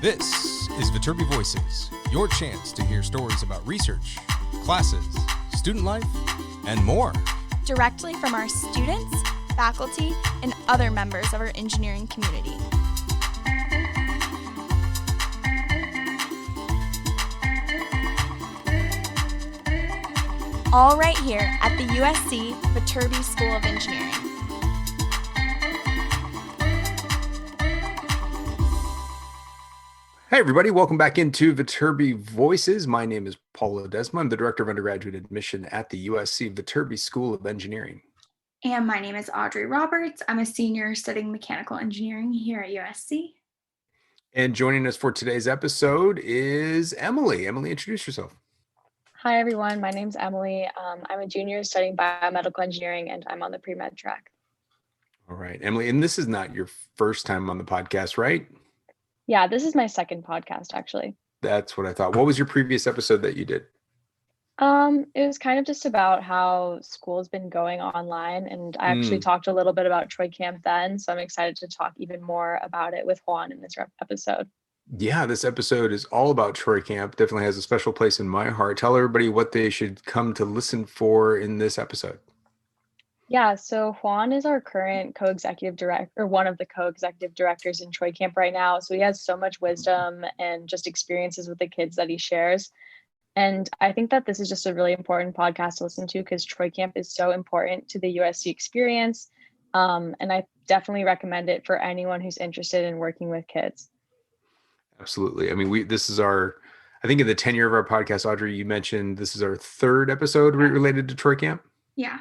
This is Viterbi Voices, your chance to hear stories about research, classes, student life, and more. Directly from our students, faculty, and other members of our engineering community. All right here at the USC Viterbi School of Engineering. Hey everybody, welcome back into Viterbi Voices. My name is Paul Ledesma. I'm the Director of Undergraduate Admission at the USC Viterbi School of Engineering. And my name is Audrey Roberts. I'm a senior studying mechanical engineering here at USC. And joining us for today's episode is Emily. Emily, introduce yourself. Hi everyone, my name's Emily. I'm a junior studying biomedical engineering and I'm on the pre-med track. All right, Emily, and this is not your first time on the podcast, right? Yeah, this is my second podcast actually. That's what I thought. What was your previous episode that you did? It was kind of just about how school's been going online, and I actually talked a little bit about Troy Camp then, so I'm excited to talk even more about it with Juan in this episode. Yeah, this episode is all about Troy Camp. Definitely has a special place in my heart. Tell everybody what they should come to listen for in this episode. Yeah, so Juan is our current co-executive director, or one of the co-executive directors in Troy Camp right now. So he has so much wisdom and just experiences with the kids that he shares. And I think that this is just a really important podcast to listen to because Troy Camp is so important to the USC experience. And I definitely recommend it for anyone who's interested in working with kids. Absolutely. I mean, this is I think in the tenure of our podcast, Audrey, you mentioned this is our third episode related to Troy Camp. Yeah.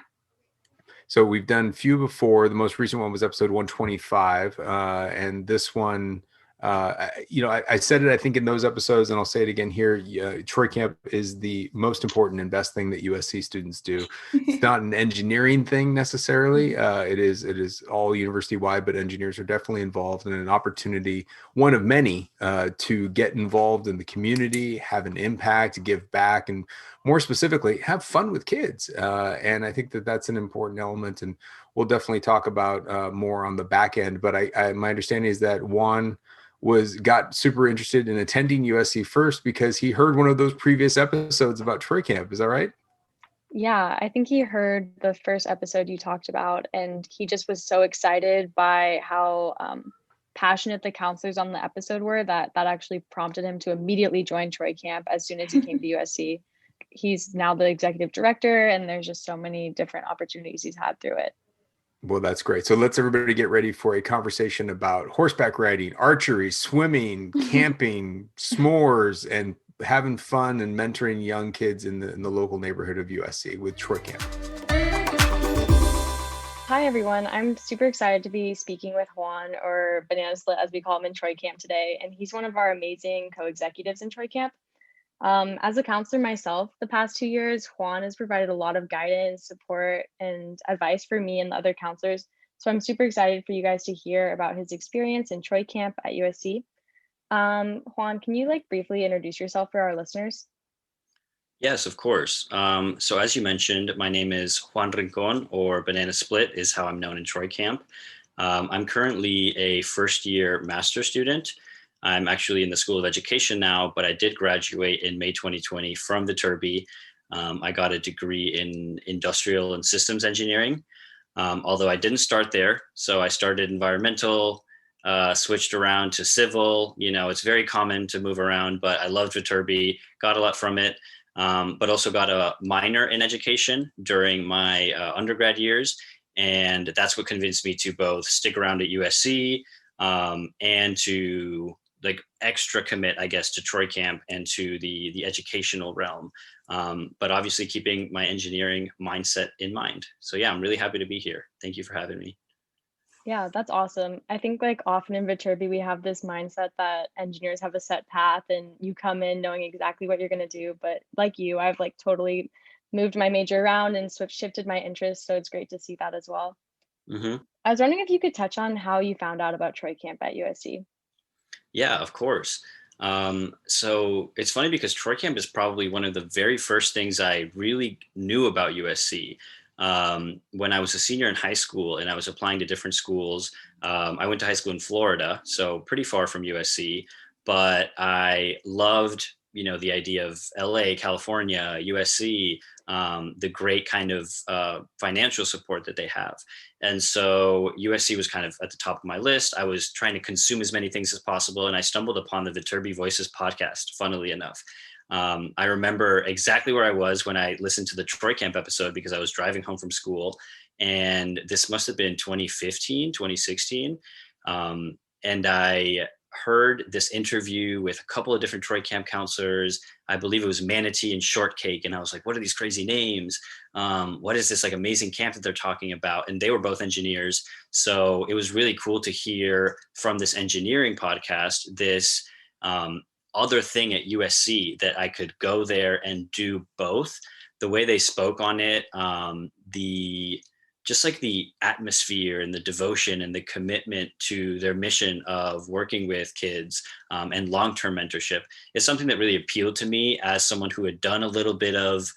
So we've done few before. The most recent one was episode 125. And this one, I said it, I think, in those episodes, and I'll say it again here. Troy Camp is the most important and best thing that USC students do. It's not an engineering thing necessarily. It is all university-wide, but engineers are definitely involved in an opportunity, one of many, to get involved in the community, have an impact, give back, and more specifically, have fun with kids. And I think that that's an important element, and we'll definitely talk about more on the back end. But my understanding is that Juan got super interested in attending USC first because he heard one of those previous episodes about Troy Camp. Is that right? Yeah, I think he heard the first episode you talked about, and he just was so excited by how passionate the counselors on the episode were that actually prompted him to immediately join Troy Camp as soon as he came to USC. He's now the executive director, and there's just so many different opportunities he's had through it. Well, that's great. So let's everybody get ready for a conversation about horseback riding, archery, swimming, camping, s'mores, and having fun and mentoring young kids in the local neighborhood of USC with Troy Camp. Hi, everyone. I'm super excited to be speaking with Juan, or Banana Split, as we call him in Troy Camp today. And he's one of our amazing co-executives in Troy Camp. As a counselor myself, the past 2 years, Juan has provided a lot of guidance, support, and advice for me and the other counselors. So I'm super excited for you guys to hear about his experience in Troy Camp at USC. Juan, can you briefly introduce yourself for our listeners? Yes, of course. So as you mentioned, my name is Juan Rincon, or Banana Split is how I'm known in Troy Camp. I'm currently a first-year master's student. I'm actually in the School of Education now, but I did graduate in May 2020 from Viterbi. I got a degree in industrial and systems engineering, although I didn't start there. So I started environmental, switched around to civil. It's very common to move around, but I loved Viterbi, got a lot from it, but also got a minor in education during my undergrad years. And that's what convinced me to both stick around at USC and to extra commit, I guess, to Troy Camp and to the educational realm, but obviously keeping my engineering mindset in mind. So yeah, I'm really happy to be here. Thank you for having me. Yeah, that's awesome. I think often in Viterbi, we have this mindset that engineers have a set path and you come in knowing exactly what you're going to do. But like you, I've totally moved my major around and shifted my interests. So it's great to see that as well. Mm-hmm. I was wondering if you could touch on how you found out about Troy Camp at USC. Yeah, of course. So it's funny because Troy Camp is probably one of the very first things I really knew about USC. When I was a senior in high school and I was applying to different schools, I went to high school in Florida, so pretty far from USC. but I loved, the idea of LA, California, USC, the great kind of financial support that they have. And so USC was kind of at the top of my list. I was trying to consume as many things as possible, and I stumbled upon the Viterbi Voices podcast, funnily enough. I remember exactly where I was when I listened to the Troy Camp episode, because I was driving home from school, and this must have been 2015, 2016. And I heard this interview with a couple of different Troy Camp counselors. I believe it was Manatee and Shortcake. And I was like, what are these crazy names? What is this like amazing camp that they're talking about? And they were both engineers. So it was really cool to hear from this engineering podcast, this other thing at USC, that I could go there and do both. The way they spoke on it, just like the atmosphere and the devotion and the commitment to their mission of working with kids and long-term mentorship is something that really appealed to me as someone who had done a little bit of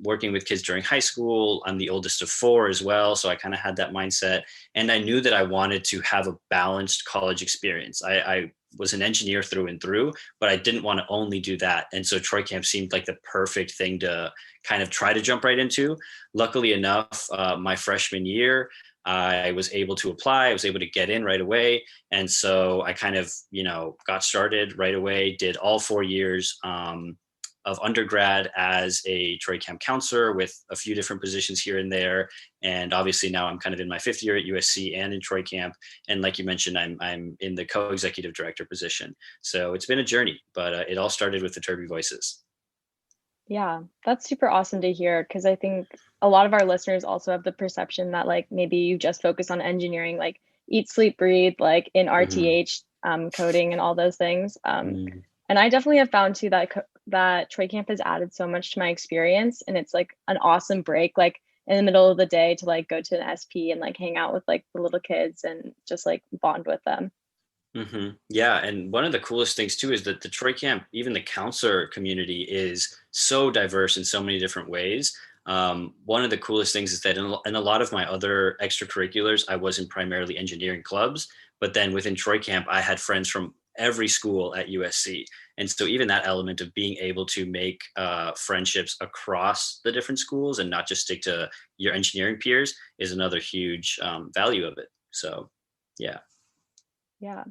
working with kids during high school. I'm the oldest of 4 as well, so I kind of had that mindset. And I knew that I wanted to have a balanced college experience. I was an engineer through and through, but I didn't want to only do that. And so Troy Camp seemed like the perfect thing to kind of try to jump right into. Luckily enough, my freshman year, I was able to apply. I was able to get in right away. And so I kind of, got started right away, did all 4 years of undergrad as a Troy Camp counselor with a few different positions here and there. And obviously now I'm kind of in my 5th year at USC and in Troy Camp. And like you mentioned, I'm in the co-executive director position. So it's been a journey, but it all started with the Viterbi Voices. Yeah, that's super awesome to hear, because I think a lot of our listeners also have the perception that like maybe you just focus on engineering, like eat, sleep, breathe, like in RTH, coding and all those things. And I definitely have found too that Troy Camp has added so much to my experience, and it's like an awesome break, like in the middle of the day, to like go to an SP and like hang out with like the little kids and just like bond with them. Yeah, and one of the coolest things too is that the Troy Camp, even the counselor community, is so diverse in so many different ways. One of the coolest things is that in a lot of my other extracurriculars, I was in primarily engineering clubs, but then within Troy Camp, I had friends from every school at USC. And so even that element of being able to make friendships across the different schools and not just stick to your engineering peers is another huge value of it. So, yeah. Yeah.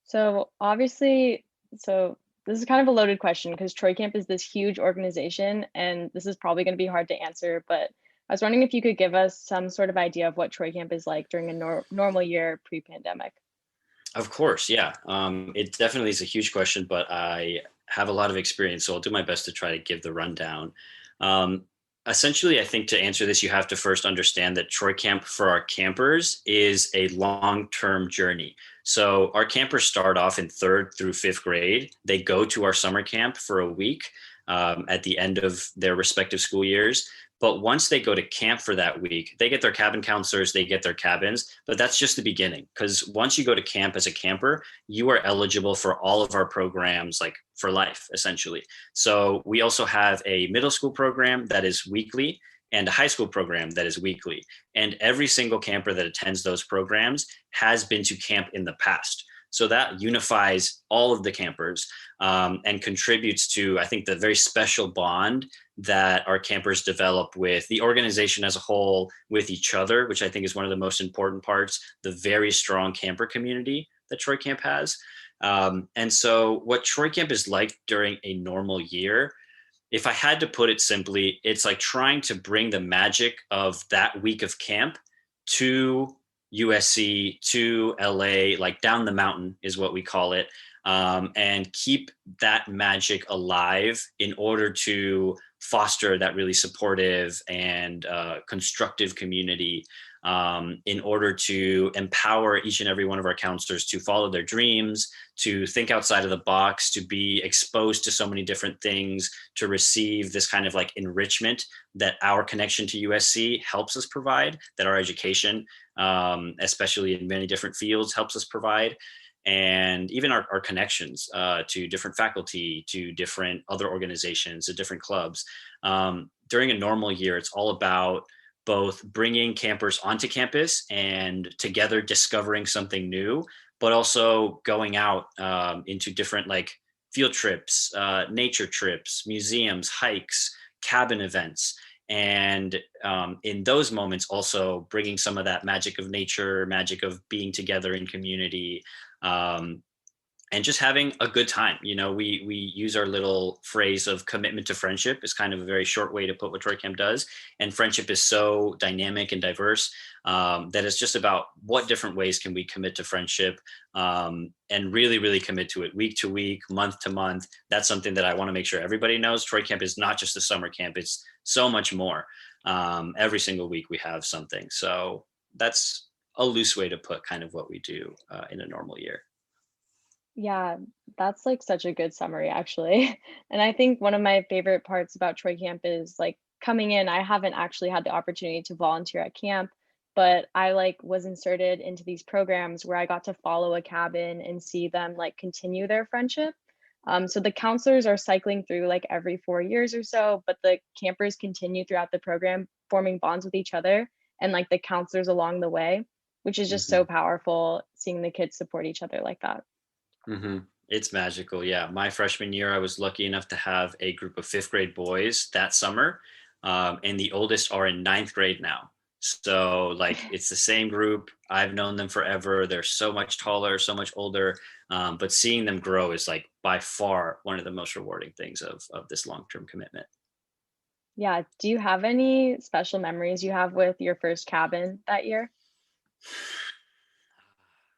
So obviously, this is kind of a loaded question, because Troy Camp is this huge organization, and this is probably going to be hard to answer, but I was wondering if you could give us some sort of idea of what Troy Camp is like during a normal year pre-pandemic. Of course, yeah. It definitely is a huge question, but I have a lot of experience, so I'll do my best to try to give the rundown. Essentially, I think to answer this, you have to first understand that Troy Camp for our campers is a long-term journey. So our campers start off in 3rd through 5th grade. They go to our summer camp for a week at the end of their respective school years. But once they go to camp for that week, they get their cabin counselors, they get their cabins, but that's just the beginning. Because once you go to camp as a camper, you are eligible for all of our programs, like for life, essentially. So we also have a middle school program that is weekly and a high school program that is weekly. And every single camper that attends those programs has been to camp in the past. So that unifies all of the campers and contributes to, I think, the very special bond that our campers develop with the organization as a whole, with each other, which I think is one of the most important parts, the very strong camper community that Troy Camp has. And so what Troy Camp is like during a normal year, if I had to put it simply, it's like trying to bring the magic of that week of camp to USC, to LA, like down the mountain is what we call it, and keep that magic alive in order to foster that really supportive and constructive community, in order to empower each and every one of our counselors to follow their dreams, to think outside of the box, to be exposed to so many different things, to receive this kind of like enrichment that our connection to USC helps us provide, that our education, especially in many different fields, helps us provide. And even our connections to different faculty, to different other organizations, to different clubs. During a normal year, it's all about both bringing campers onto campus and together discovering something new, but also going out into different like field trips, nature trips, museums, hikes, cabin events. And in those moments, also bringing some of that magic of nature, magic of being together in community, um, and just having a good time. We use our little phrase of commitment to friendship is kind of a very short way to put what Troy Camp does. And friendship is so dynamic and diverse that it's just about what different ways can we commit to friendship, and really, really commit to it week to week, month to month. That's something that I want to make sure everybody knows. Troy Camp is not just a summer camp; it's so much more. Every single week we have something. So that's a loose way to put kind of what we do in a normal year. Yeah, that's like such a good summary, actually. And I think one of my favorite parts about Troy Camp is like coming in. I haven't actually had the opportunity to volunteer at camp, but I like was inserted into these programs where I got to follow a cabin and see them like continue their friendship. So the counselors are cycling through like every 4 years or so, but the campers continue throughout the program, forming bonds with each other and like the counselors along the way, which is just so Mhm. powerful seeing the kids support each other like that. It's magical. Yeah. My freshman year, I was lucky enough to have a group of fifth grade boys that summer. And the oldest are in ninth grade now. So, like, it's the same group. I've known them forever. They're so much taller, so much older. But seeing them grow is, like, by far one of the most rewarding things of this long term commitment. Yeah. Do you have any special memories you have with your first cabin that year?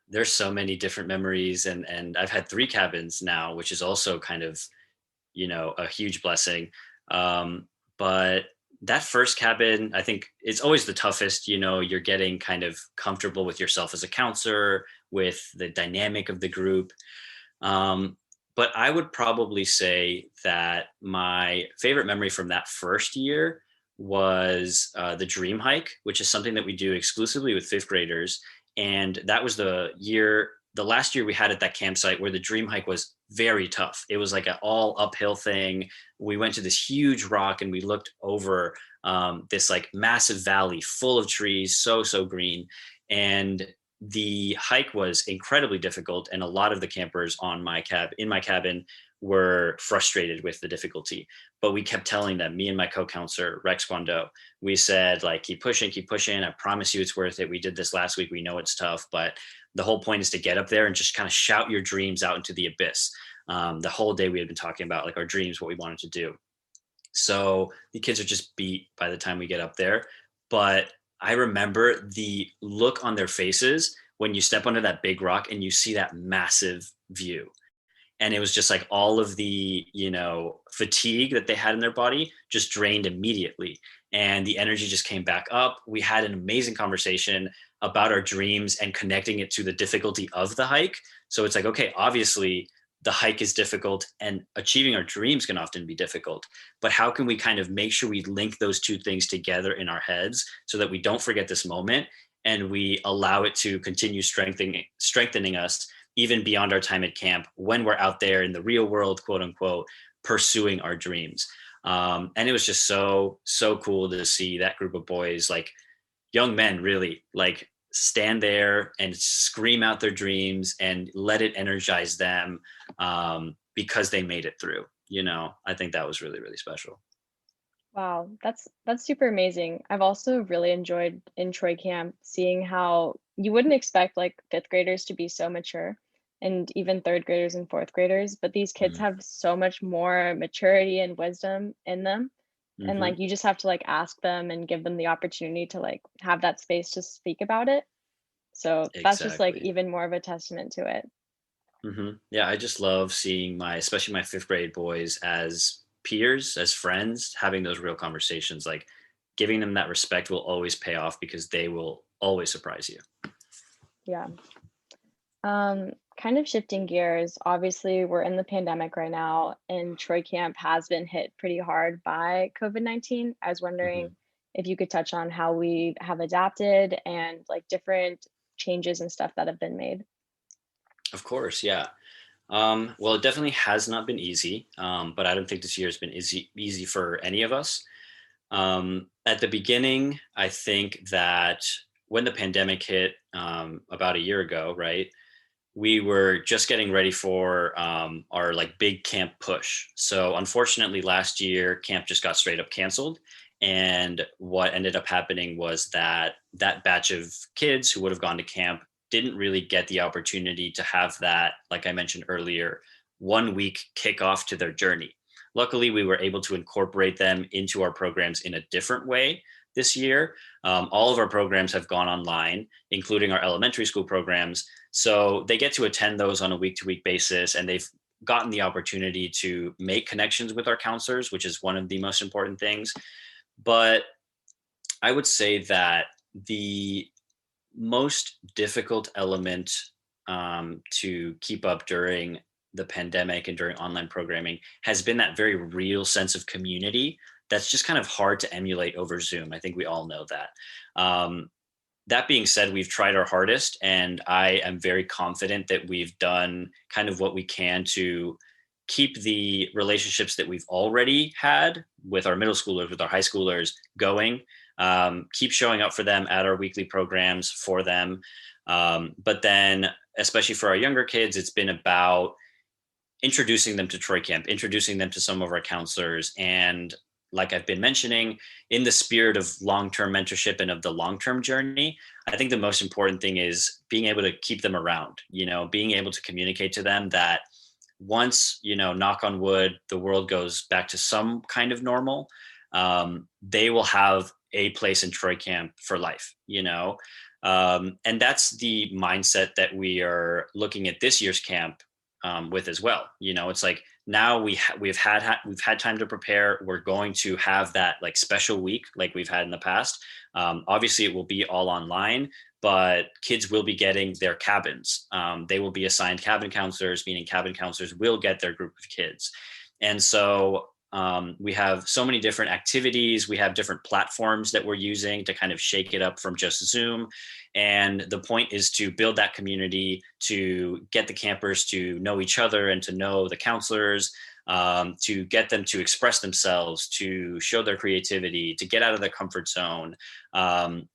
There's so many different memories, and I've had three cabins now, which is also kind of a huge blessing. But that first cabin, I think it's always the toughest. You're getting kind of comfortable with yourself as a counselor, with the dynamic of the group. Um, but I would probably say that my favorite memory from that first year was the dream hike, which is something that we do exclusively with fifth graders. And that was the last year we had at that campsite where the dream hike was very tough. It was like an all uphill thing. We went to this huge rock and we looked over this like massive valley full of trees, so green. And the hike was incredibly difficult, and a lot of the campers in my cabin were frustrated with the difficulty. But we kept telling them, me and my co-counselor Rex Kwando, we said like, keep pushing, keep pushing. I promise you it's worth it. We did this last week. We know it's tough, but the whole point is to get up there and just kind of shout your dreams out into the abyss. The whole day we had been talking about like our dreams, what we wanted to do. So the kids are just beat by the time we get up there. But I remember the look on their faces when you step under that big rock and you see that massive view. And it was just like all of the, fatigue that they had in their body just drained immediately. And the energy just came back up. We had an amazing conversation about our dreams and connecting it to the difficulty of the hike. So it's like, okay, obviously the hike is difficult and achieving our dreams can often be difficult, but how can we kind of make sure we link those two things together in our heads so that we don't forget this moment and we allow it to continue strengthening us even beyond our time at camp when we're out there in the real world, quote unquote, pursuing our dreams. And it was just so cool to see that group of boys, like young men, really like stand there and scream out their dreams and let it energize them, because they made it through. I think that was really, really special. Wow, that's super amazing. I've also really enjoyed in Troy Camp seeing how you wouldn't expect like fifth graders to be so mature and even third graders and fourth graders, but these kids Mhm. have so much more maturity and wisdom in them. And Mhm. like you just have to like ask them and give them the opportunity to like have that space to speak about it. So that's just like Exactly. even more of a testament to it. Yeah, I just love seeing especially my fifth grade boys as peers, as friends, having those real conversations. Like giving them that respect will always pay off because they will always surprise you. Yeah. Kind of shifting gears, obviously we're in the pandemic right now, and Troy Camp has been hit pretty hard by COVID-19. I was Mhm. wondering if you could touch on how we have adapted and like different changes and stuff that have been made. Of course, yeah. Well, it definitely has not been easy, but I don't think this year has been easy for any of us. At the beginning, I think that when the pandemic hit about a year ago, right? we were just getting ready for our like big camp push. So unfortunately, last year camp just got straight up canceled. And what ended up happening was that that batch of kids who would have gone to camp didn't really get the opportunity to have that, like I mentioned earlier, 1 week kickoff to their journey. Luckily, we were able to incorporate them into our programs in a different way this year. All of our programs have gone online, including our elementary school programs. So they get to attend those on a week-to-week basis, and they've gotten the opportunity to make connections with our counselors, which is one of the most important things. But I would say that the most difficult element to keep up during the pandemic and during online programming has been that very real sense of community that's just kind of hard to emulate over Zoom. I think we all know that. That being said, we've tried our hardest, and I am very confident that we've done kind of what we can to keep the relationships that we've already had with our middle schoolers, with our high schoolers going, keep showing up for them at our weekly programs for them. But then, especially for our younger kids, it's been about introducing them to Troy Camp, introducing them to some of our counselors. And like I've been mentioning, in the spirit of long-term mentorship and of the long-term journey, I think the most important thing is being able to keep them around, being able to communicate to them that once, knock on wood, the world goes back to some kind of normal, they will have a place in Troy Camp for life, and that's the mindset that we are looking at this year's camp with as well. It's like now we've had time to prepare. We're going to have that like special week like we've had in the past. Obviously, it will be all online, but kids will be getting their cabins. They will be assigned cabin counselors, meaning cabin counselors will get their group of kids. And so we have so many different activities. We have different platforms that we're using to kind of shake it up from just Zoom. And the point is to build that community, to get the campers to know each other and to know the counselors, to get them to express themselves, to show their creativity, to get out of their comfort zone, and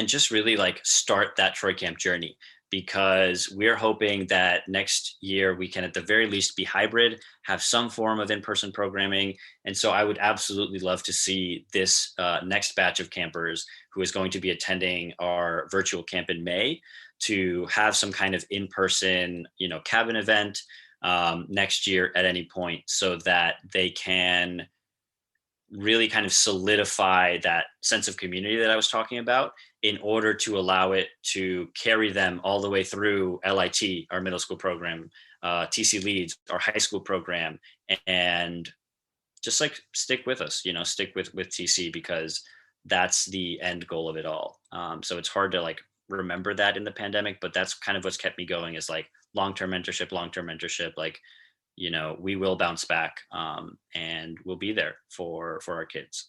just really like start that Troy Camp journey. Because we're hoping that next year we can at the very least be hybrid, have some form of in-person programming. And so I would absolutely love to see this next batch of campers who is going to be attending our virtual camp in May to have some kind of in-person, cabin event next year at any point, so that they can really kind of solidify that sense of community that I was talking about, in order to allow it to carry them all the way through LIT, our middle school program, TC Leads, our high school program, and just like stick with us, stick with TC, because that's the end goal of it all. So it's hard to like remember that in the pandemic, but that's kind of what's kept me going, is like long-term mentorship, like, we will bounce back, and we'll be there for our kids.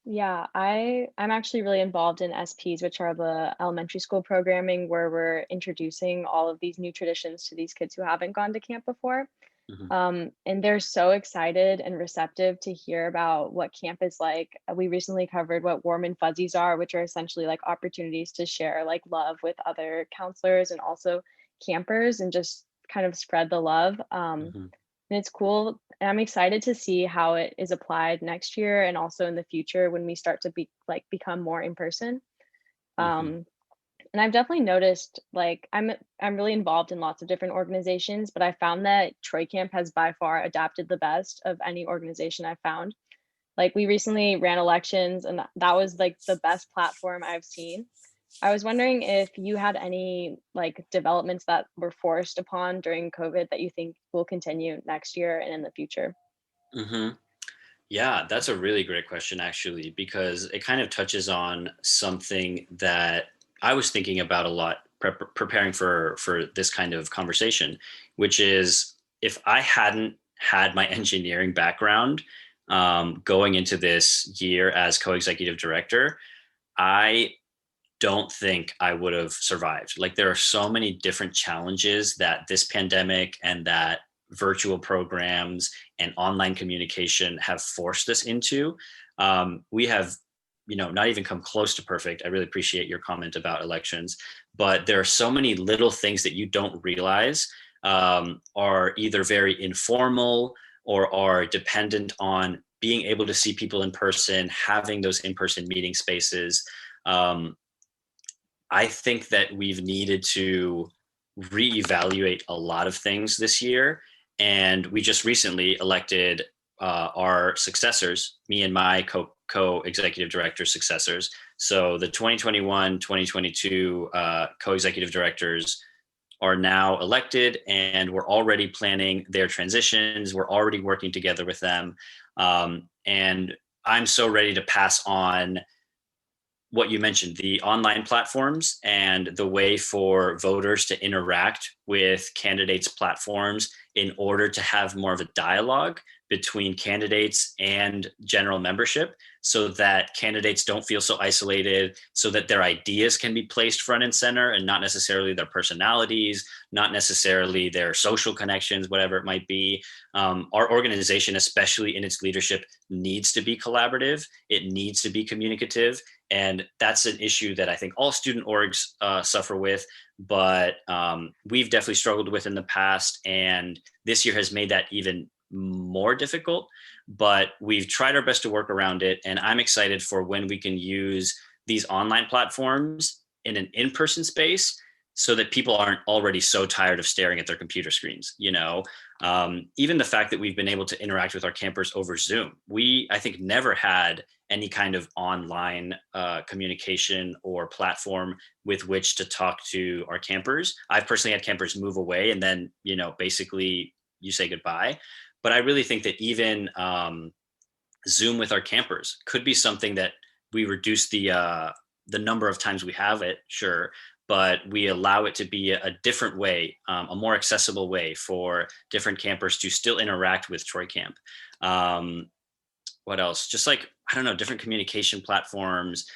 Yeah, I'm actually really involved in SPs, which are the elementary school programming, where we're introducing all of these new traditions to these kids who haven't gone to camp before. And they're so excited and receptive to hear about what camp is like. We recently covered what warm and fuzzies are, which are essentially like opportunities to share like love with other counselors and also campers, and just kind of spread the love. And it's cool. And I'm excited to see how it is applied next year and also in the future when we start to become more in person. And I've definitely noticed, like, I'm really involved in lots of different organizations, but I found that Troy Camp has by far adapted the best of any organization I've found. Like, we recently ran elections, and that was like the best platform I've seen. I was wondering if you had any like developments that were forced upon during COVID that you think will continue next year and in the future. Yeah, that's a really great question, actually, because it kind of touches on something that I was thinking about a lot preparing for this kind of conversation, which is, if I hadn't had my engineering background going into this year as co-executive director, I don't think I would have survived. Like, there are so many different challenges that this pandemic and that virtual programs and online communication have forced us into. We have not even come close to perfect. I really appreciate your comment about elections, but there are so many little things that you don't realize are either very informal or are dependent on being able to see people in person, having those in-person meeting spaces. I think that we've needed to reevaluate a lot of things this year. And we just recently elected our successors, me and my co-executive director successors. So the 2021-2022 co-executive directors are now elected, and we're already planning their transitions. We're already working together with them. And I'm so ready to pass on what you mentioned, the online platforms and the way for voters to interact with candidates' platforms in order to have more of a dialogue between candidates and general membership, so that candidates don't feel so isolated, so that their ideas can be placed front and center and not necessarily their personalities, not necessarily their social connections, whatever it might be. Our organization, especially in its leadership, needs to be collaborative. It needs to be communicative. And that's an issue that I think all student orgs suffer with, but we've definitely struggled with in the past. And this year has made that even more difficult, but we've tried our best to work around it. And I'm excited for when we can use these online platforms in an in-person space so that people aren't already so tired of staring at their computer screens. Even the fact that we've been able to interact with our campers over Zoom. We, I think, never had any kind of online communication or platform with which to talk to our campers. I've personally had campers move away and then, basically you say goodbye. But I really think that even Zoom with our campers could be something that we reduce the number of times we have it, sure, but we allow it to be a different way, a more accessible way for different campers to still interact with Troy Camp. What else? Just different communication platforms,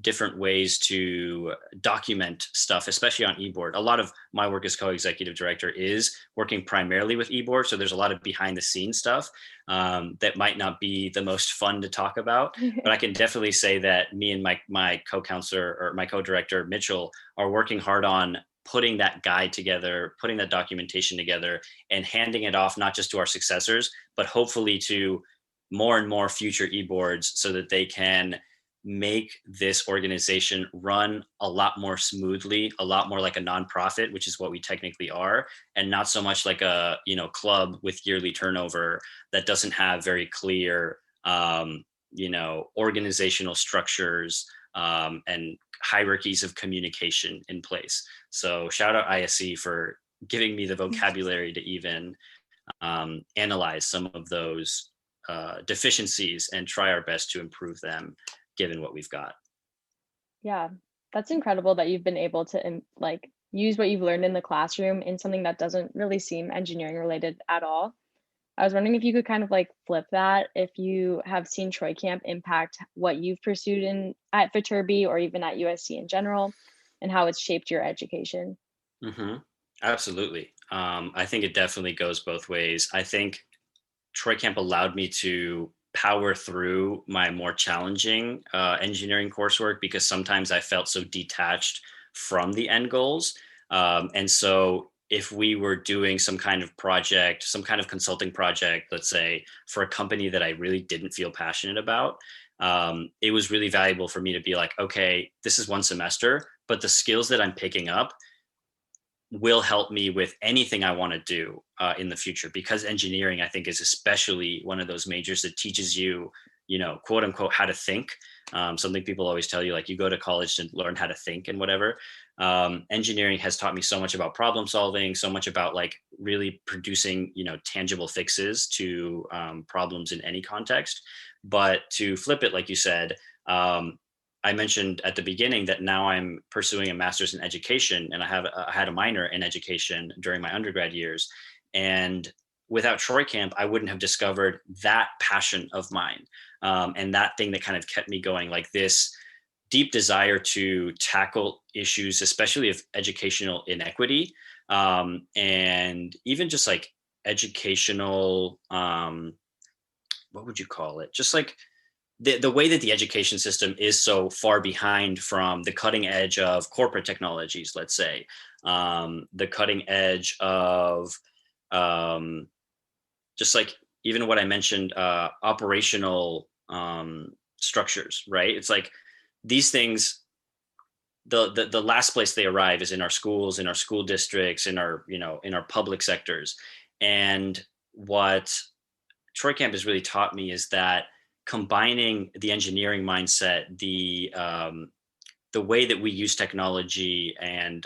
different ways to document stuff, especially on eBoard. A lot of my work as co-executive director is working primarily with eBoard. So there's a lot of behind the scenes stuff that might not be the most fun to talk about, but I can definitely say that me and my co-counselor or my co-director, Mitchell, are working hard on putting that guide together, putting that documentation together, and handing it off, not just to our successors, but hopefully to more and more future e-boards, so that they can make this organization run a lot more smoothly, a lot more like a nonprofit, which is what we technically are, and not so much like a club with yearly turnover that doesn't have very clear organizational structures and hierarchies of communication in place. So shout out ISC for giving me the vocabulary to even analyze some of those deficiencies and try our best to improve them given what we've got. Yeah, that's incredible that you've been able to use what you've learned in the classroom in something that doesn't really seem engineering related at all. I was wondering if you could kind of flip that, if you have seen Troy Camp impact what you've pursued at Viterbi or even at USC in general, and how it's shaped your education. Mm-hmm. Absolutely. I think it definitely goes both ways. I think Troy Camp allowed me to power through my more challenging engineering coursework, because sometimes I felt so detached from the end goals. And so if we were doing some kind of project, some kind of consulting project, let's say for a company that I really didn't feel passionate about, it was really valuable for me to be like, okay, this is one semester, but the skills that I'm picking up will help me with anything I want to do in the future, because engineering, I think, is especially one of those majors that teaches you, quote unquote, how to think. Something people always tell you, you go to college to learn how to think and whatever. Engineering has taught me so much about problem solving, so much about really producing, tangible fixes to problems in any context. But to flip it, like you said, I mentioned at the beginning that now I'm pursuing a master's in education, and I had a minor in education during my undergrad years. And without Troy Camp, I wouldn't have discovered that passion of mine, and that thing that kind of kept me going, this deep desire to tackle issues, especially of educational inequity, and even just educational, what would you call it? Just the way that the education system is so far behind from the cutting edge of corporate technologies, let's say, the cutting edge of um, just like even what I mentioned, operational structures, right? It's like these things, the last place they arrive is in our schools, in our school districts, in our, in our public sectors. And what Troy Camp has really taught me is that combining the engineering mindset, the way that we use technology, and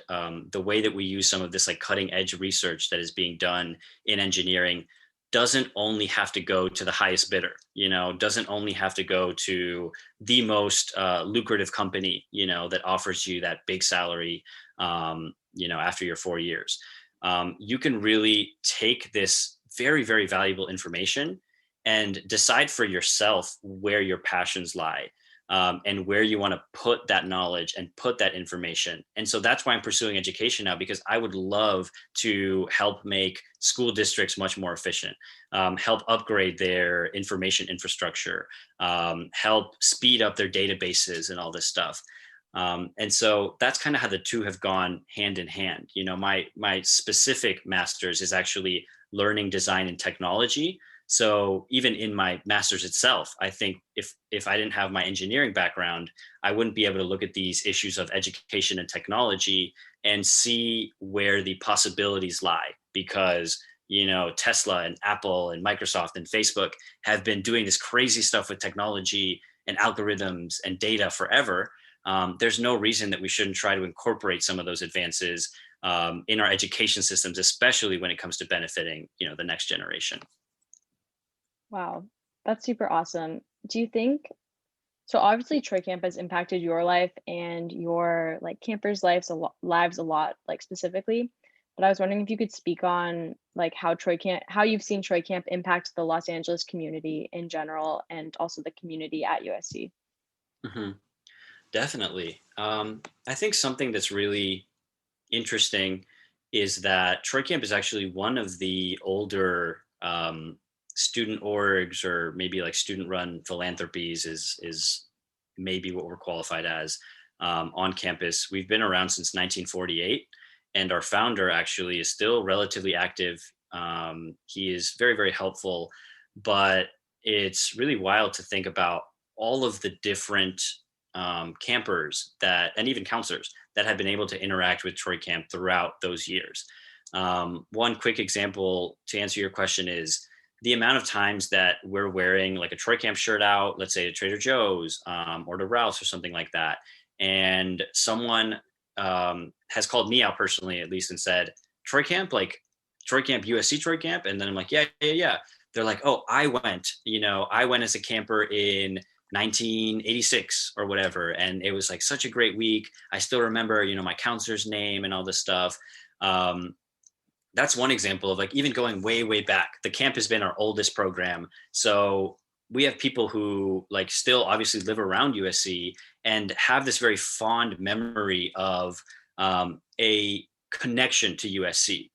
the way that we use some of this like cutting edge research that is being done in engineering doesn't only have to go to the highest bidder, doesn't only have to go to the most lucrative company, that offers you that big salary, after your 4 years. You can really take this very, very valuable information and decide for yourself where your passions lie, and where you want to put that knowledge and put that information. And so that's why I'm pursuing education now, because I would love to help make school districts much more efficient, help upgrade their information infrastructure, help speed up their databases and all this stuff. And so that's kind of how the two have gone hand in hand. My specific master's is actually learning design and technology. So even in my master's itself, I think if I didn't have my engineering background, I wouldn't be able to look at these issues of education and technology and see where the possibilities lie, because Tesla and Apple and Microsoft and Facebook have been doing this crazy stuff with technology and algorithms and data forever. There's no reason that we shouldn't try to incorporate some of those advances in our education systems, especially when it comes to benefiting the next generation. Wow, that's super awesome. Do you think so? Obviously, Troy Camp has impacted your life and your like campers' lives a lot, like specifically. But I was wondering if you could speak on like how you've seen Troy Camp impact the Los Angeles community in general, and also the community at USC. Hmm. Definitely. I think something that's really interesting is that Troy Camp is actually one of the older student orgs, or maybe like student run philanthropies is maybe what we're qualified as on campus. We've been around since 1948, and our founder actually is still relatively active. He is very, very helpful, but it's really wild to think about all of the different campers and even counselors that have been able to interact with Troy Camp throughout those years. One quick example to answer your question is the amount of times that we're wearing like a Troy Camp shirt out, let's say to Trader Joe's or to Ralph's or something like that. And someone has called me out personally, at least, and said, Troy Camp, like Troy Camp, USC Troy Camp. And then I'm like, yeah. They're like, oh, I went as a camper in 1986 or whatever. And it was like such a great week. I still remember, my counselor's name and all this stuff. That's one example of like even going way, way back. The camp has been our oldest program. So we have people who like still obviously live around USC and have this very fond memory of a connection to USC.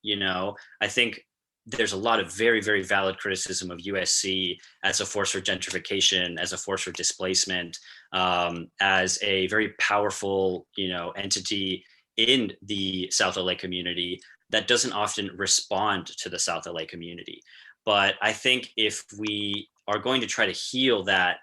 I think there's a lot of very, very valid criticism of USC as a force for gentrification, as a force for displacement, as a very powerful, entity in the South LA community that doesn't often respond to the South LA community. But I think if we are going to try to heal that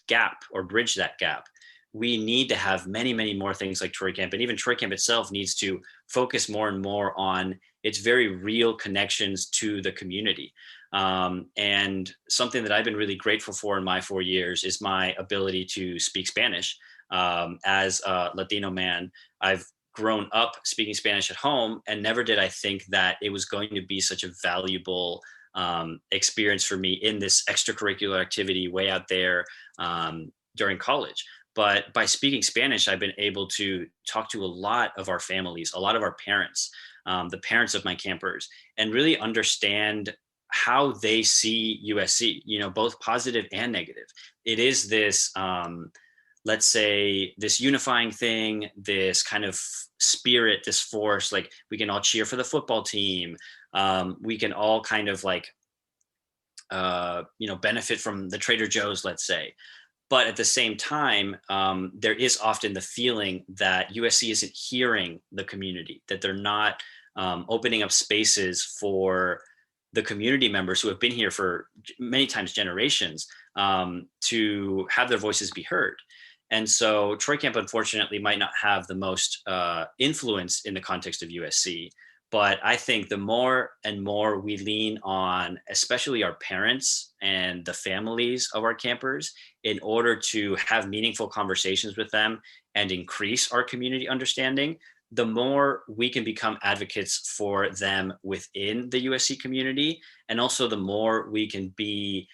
gap or bridge that gap, we need to have many, many more things like Troy Camp. And even Troy Camp itself needs to focus more and more on its very real connections to the community. And something that I've been really grateful for in my 4 years is my ability to speak Spanish. As a Latino man, I've grown up speaking Spanish at home, and never did I think that it was going to be such a valuable experience for me in this extracurricular activity way out there during college. But by speaking Spanish, I've been able to talk to a lot of our families, a lot of our parents, the parents of my campers, and really understand how they see USC, both positive and negative. It is this, let's say, this unifying thing, this kind of spirit, this force, like we can all cheer for the football team. We can all kind of like, benefit from the Trader Joe's, let's say. But at the same time, there is often the feeling that USC isn't hearing the community, that they're not opening up spaces for the community members who have been here for many times generations, to have their voices be heard. And so Troy Camp, unfortunately, might not have the most influence in the context of USC. But I think the more and more we lean on, especially our parents and the families of our campers, in order to have meaningful conversations with them and increase our community understanding, the more we can become advocates for them within the USC community. And also the more we can be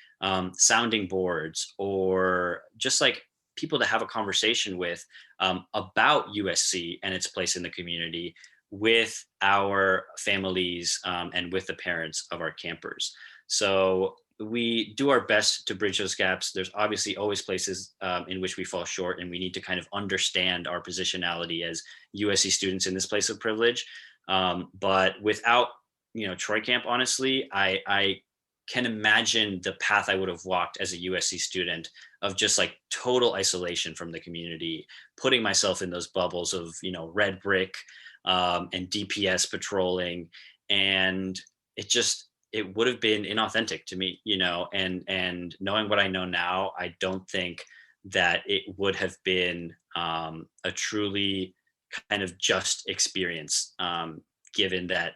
sounding boards, or just like people to have a conversation with about USC and its place in the community, with our families and with the parents of our campers. So we do our best to bridge those gaps. There's obviously always places in which we fall short, and we need to kind of understand our positionality as USC students in this place of privilege. But without, Troy Camp, honestly, I can imagine the path I would have walked as a USC student of just like total isolation from the community, putting myself in those bubbles of, red brick and DPS patrolling. And it would have been inauthentic to me, and knowing what I know now, I don't think that it would have been a truly kind of just experience, given that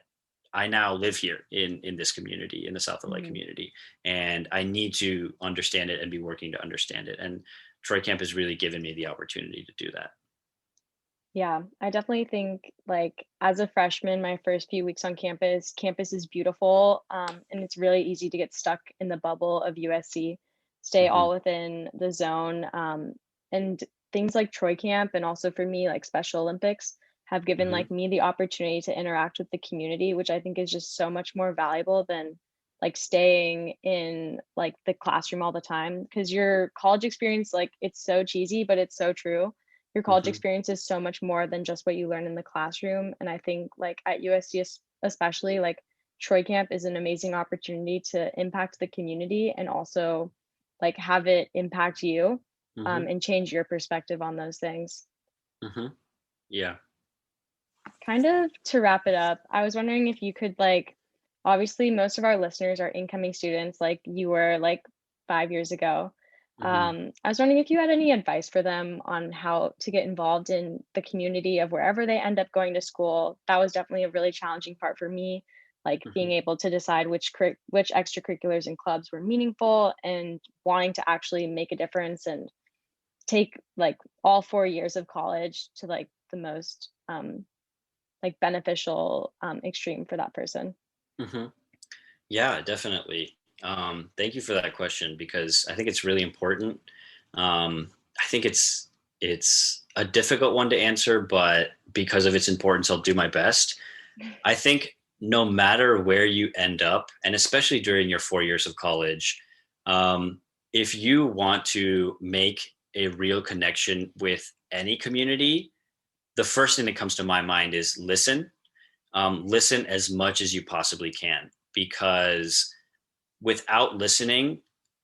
I now live here in this community, in the South LA community, and I need to understand it and be working to understand it. And Troy Camp has really given me the opportunity to do that. Yeah, I definitely think like as a freshman, my first few weeks on campus is beautiful, and it's really easy to get stuck in the bubble of USC, stay hmm all within the zone, and things like Troy Camp, and also for me, like Special Olympics, have given hmm like me the opportunity to interact with the community, which I think is just so much more valuable than like staying in like the classroom all the time. Because your college experience, like it's so cheesy, but it's so true. Your college hmm experience is so much more than just what you learn in the classroom. And I think like at USC especially, like Troy Camp is an amazing opportunity to impact the community and also like have it impact you, hmm and change your perspective on those things. hmm Yeah. Kind of to wrap it up, I was wondering if you could like, obviously most of our listeners are incoming students like you were like 5 years ago. hmm I was wondering if you had any advice for them on how to get involved in the community of wherever they end up going to school. That was definitely a really challenging part for me, like being hmm able to decide which extracurriculars and clubs were meaningful and wanting to actually make a difference and take like all 4 years of college to like the most like beneficial extreme for that person. hmm Yeah, definitely. Thank you for that question, because I think it's really important. I think it's a difficult one to answer, but because of its importance, I'll do my best. I think no matter where you end up, and especially during your 4 years of college, if you want to make a real connection with any community, the first thing that comes to my mind is listen. Listen as much as you possibly can, because without listening,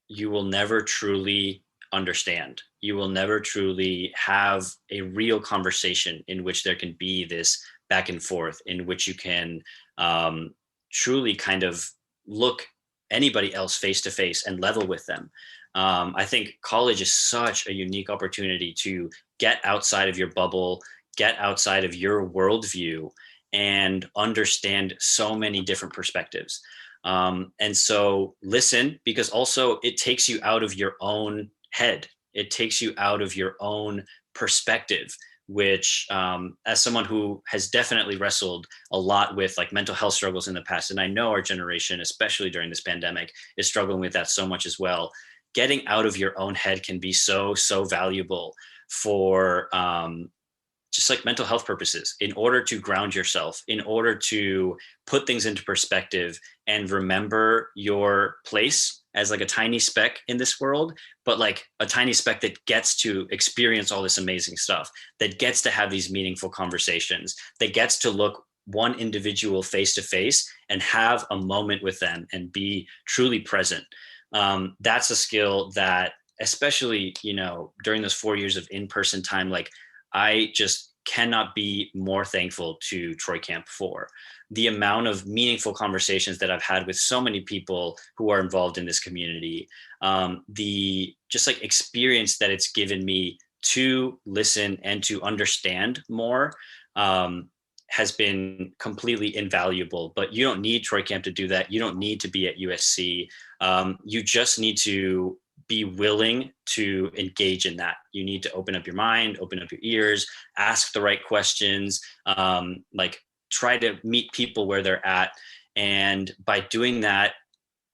you will never truly understand. You will never truly have a real conversation in which there can be this back and forth, in which you can truly kind of look anybody else face to face and level with them. I think college is such a unique opportunity to get outside of your bubble, get outside of your worldview, and understand so many different perspectives. And so listen, because also it takes you out of your own head. It takes you out of your own perspective, which, as someone who has definitely wrestled a lot with like mental health struggles in the past, and I know our generation, especially during this pandemic, is struggling with that so much as well. Getting out of your own head can be so, so valuable for just like mental health purposes, in order to ground yourself, in order to put things into perspective and remember your place as like a tiny speck in this world, but like a tiny speck that gets to experience all this amazing stuff, that gets to have these meaningful conversations, that gets to look one individual face to face and have a moment with them and be truly present. That's a skill that especially, during those 4 years of in-person time, like I just cannot be more thankful to Troy Camp for the amount of meaningful conversations that I've had with so many people who are involved in this community. The just like experience that it's given me to listen and to understand more has been completely invaluable. But you don't need Troy Camp to do that. You don't need to be at USC. You just need to be willing to engage in that. You need to open up your mind, open up your ears, ask the right questions, like try to meet people where they're at. And by doing that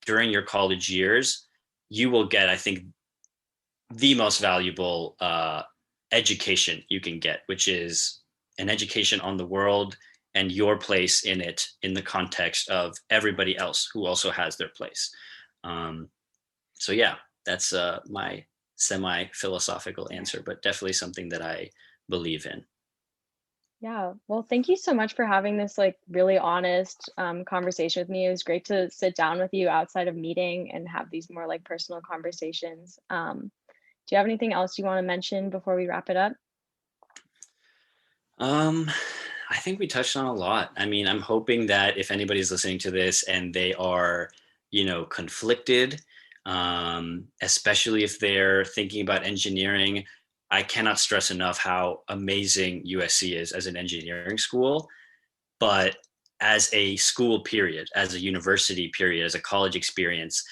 during your college years, you will get, I think, the most valuable education you can get, which is an education on the world and your place in it in the context of everybody else who also has their place. So yeah, that's my semi-philosophical answer, but definitely something that I believe in. Yeah, well, thank you so much for having this like really honest conversation with me. It was great to sit down with you outside of meeting and have these more like personal conversations. Do you have anything else you want to mention before we wrap it up? I think we touched on a lot. I mean, I'm hoping that if anybody's listening to this and they are, conflicted, especially if they're thinking about engineering, I cannot stress enough how amazing USC is as an engineering school. But as a school period, as a university period, as a college experience,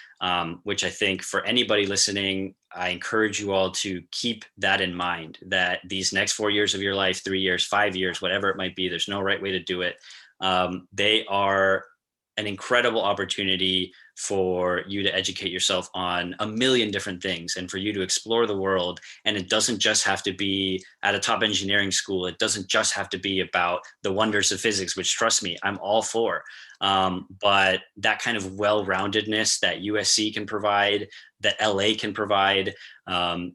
which I think for anybody listening, I encourage you all to keep that in mind, that these next 4 years of your life, 3 years, 5 years, whatever it might be, there's no right way to do it. They are an incredible opportunity for you to educate yourself on a million different things and for you to explore the world. And it doesn't just have to be at a top engineering school. It doesn't just have to be about the wonders of physics, which, trust me, I'm all for. But that kind of well-roundedness that USC can provide, that LA can provide,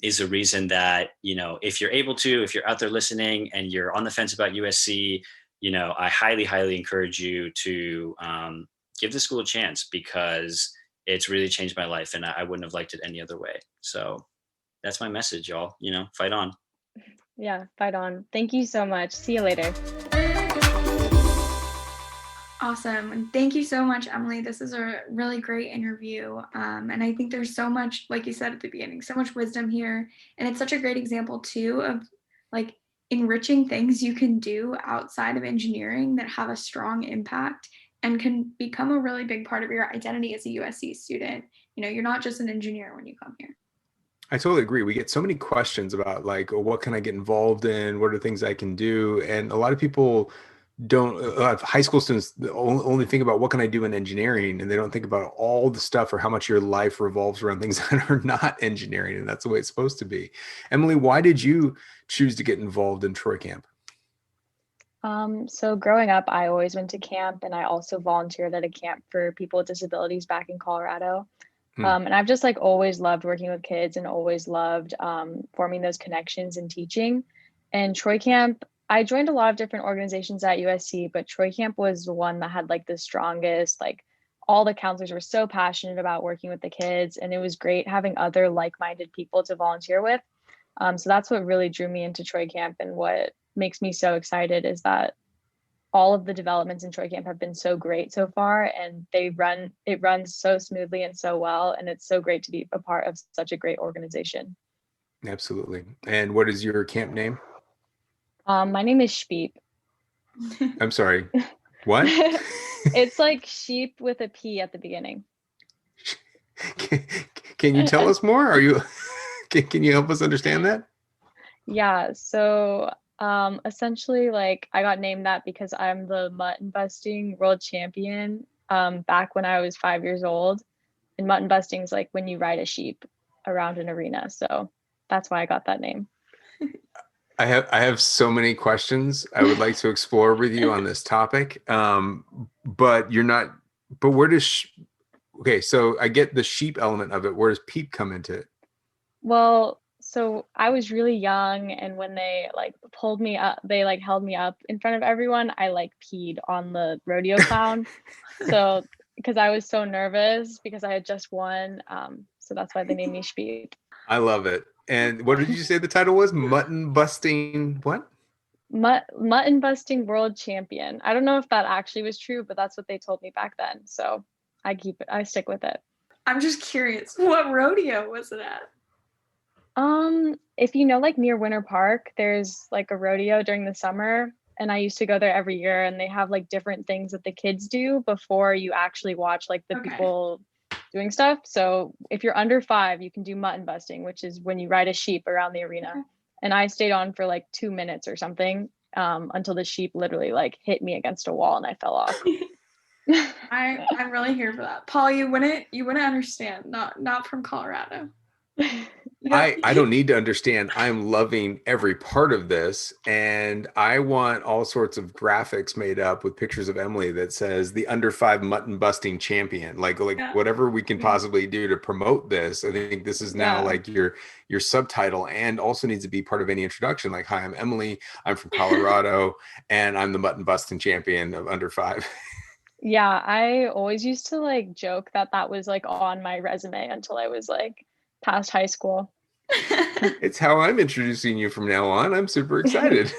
is a reason that, if you're able to, if you're out there listening and you're on the fence about USC, I highly, highly encourage you to give the school a chance, because it's really changed my life and I wouldn't have liked it any other way. So that's my message, y'all. Fight on. Yeah, fight on. Thank you so much. See you later. Awesome. And thank you so much, Emily. This is a really great interview. And I think there's so much, like you said at the beginning, so much wisdom here. And it's such a great example too of like enriching things you can do outside of engineering that have a strong impact and can become a really big part of your identity as a USC student. You're not just an engineer when you come here. I totally agree. We get so many questions about like, oh, what can I get involved in? What are things I can do? And a lot of people high school students only think about what can I do in engineering, and they don't think about all the stuff or how much your life revolves around things that are not engineering. And that's the way it's supposed to be. Emily, why did you choose to get involved in Troy Camp? So growing up, I always went to camp, and I also volunteered at a camp for people with disabilities back in Colorado. And I've just like always loved working with kids and always loved forming those connections and teaching. And Troy Camp, I joined a lot of different organizations at USC, but Troy Camp was the one that had like the strongest, like all the counselors were so passionate about working with the kids, and it was great having other like-minded people to volunteer with. So that's what really drew me into Troy Camp, and what makes me so excited is that all of the developments in Troy Camp have been so great so far, and it runs so smoothly and so well, and it's so great to be a part of such a great organization. Absolutely. And what is your camp name? My name is Sheep. I'm sorry. What? It's like sheep with a P at the beginning. Can you tell us more? Can you help us understand that? Yeah. So essentially, like I got named that because I'm the mutton busting world champion back when I was 5 years old. And mutton busting is like when you ride a sheep around an arena. So that's why I got that name. I have so many questions I would like to explore with you on this topic. But you're not, but where does, okay, so I get the sheep element of it. Where does peep come into it? Well, so I was really young, and when they like pulled me up, they like held me up in front of everyone, I like peed on the rodeo clown. So, because I was so nervous because I had just won. So that's why they named me Sheep. I love it. And what did you say the title was? Mutton busting what? Mutton busting world champion. I don't know if that actually was true, but that's what they told me back then. So I stick with it. I'm just curious, what rodeo was it at? If you know, like near Winter Park, there's like a rodeo during the summer, and I used to go there every year, and they have like different things that the kids do before you actually watch like the Okay. people doing stuff. So if you're under 5, you can do mutton busting, which is when you ride a sheep around the arena. Okay. And I stayed on for like 2 minutes or something, until the sheep literally like hit me against a wall and I fell off. I'm really here for that. Paul, you wouldn't understand. Not from Colorado. I don't need to understand. I'm loving every part of this. And I want all sorts of graphics made up with pictures of Emily that says the under 5 mutton busting champion. Like Yeah. whatever we can possibly do to promote this. I think this is now like your subtitle, and also needs to be part of any introduction. Like, hi, I'm Emily. I'm from Colorado and I'm the mutton busting champion of under 5. Yeah, I always used to like joke that was like on my resume until I was like past high school. It's how I'm introducing you from now on. I'm super excited.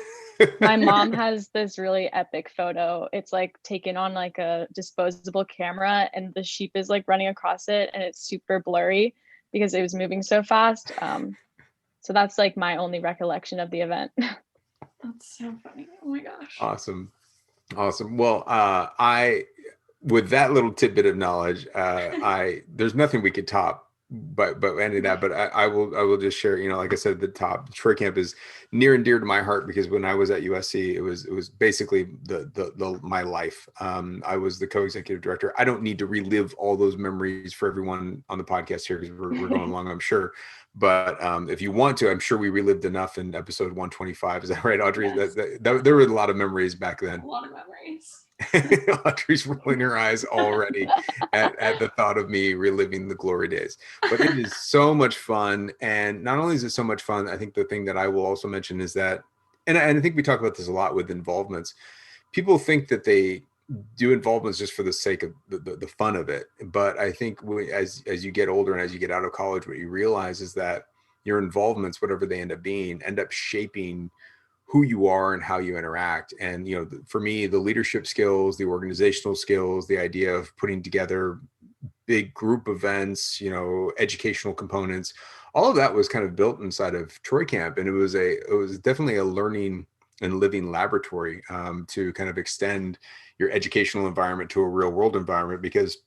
My mom has this really epic photo. It's like taken on like a disposable camera, and the sheep is like running across it, and it's super blurry because it was moving so fast. So that's like my only recollection of the event. That's so funny. Oh my gosh. Awesome. Well, with that little tidbit of knowledge, there's nothing we could top but any of that. But I will just share, like I said at the top, Troy Camp is near and dear to my heart, because when I was at USC, it was basically my life. I was the co-executive director. I don't need to relive all those memories for everyone on the podcast here, because we're going along, I'm sure. But if you want to, I'm sure we relived enough in episode 125. Is that right, Audrey? Yes. That there were a lot of memories back then. A lot of memories. Audrey's rolling her eyes already at the thought of me reliving the glory days. But it is so much fun. And not only is it so much fun, I think the thing that I will also mention is that, and I think we talk about this a lot with involvements, people think that they do involvements just for the sake of the fun of it. But I think as you get older and as you get out of college, what you realize is that your involvements, whatever they end up being, end up shaping who you are and how you interact. And, for me, the leadership skills, the organizational skills, the idea of putting together big group events, educational components, all of that was kind of built inside of Troy Camp. And it was definitely a learning and living laboratory to kind of extend your educational environment to a real world environment, because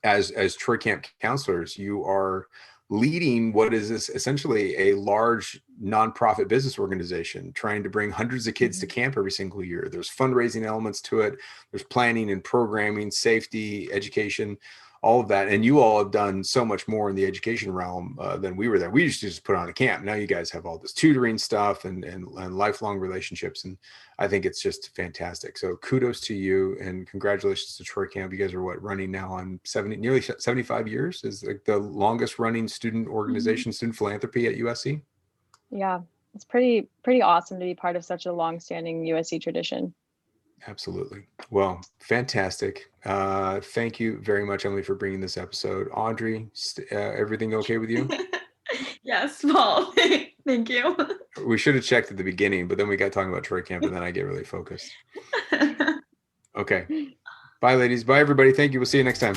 as Troy Camp counselors, you are leading what is essentially a large nonprofit business organization trying to bring hundreds of kids to camp every single year. There's fundraising elements to it. There's planning and programming, safety, education, all of that. And you all have done so much more in the education realm than we were there. We used to just put on a camp. Now you guys have all this tutoring stuff and lifelong relationships. And I think it's just fantastic. So kudos to you and congratulations to Troy Camp. You guys are running now on nearly 75 years, is like the longest running student organization, student philanthropy at USC. Yeah, it's pretty awesome to be part of such a long-standing USC tradition. Absolutely. Well, fantastic. Thank you very much, Emily, for bringing this episode. Audrey, everything okay with you? Yes, Paul. Thank you. We should have checked at the beginning, but then we got talking about Troy Camp and then I get really focused. Okay. Bye, ladies. Bye, everybody. Thank you. We'll see you next time.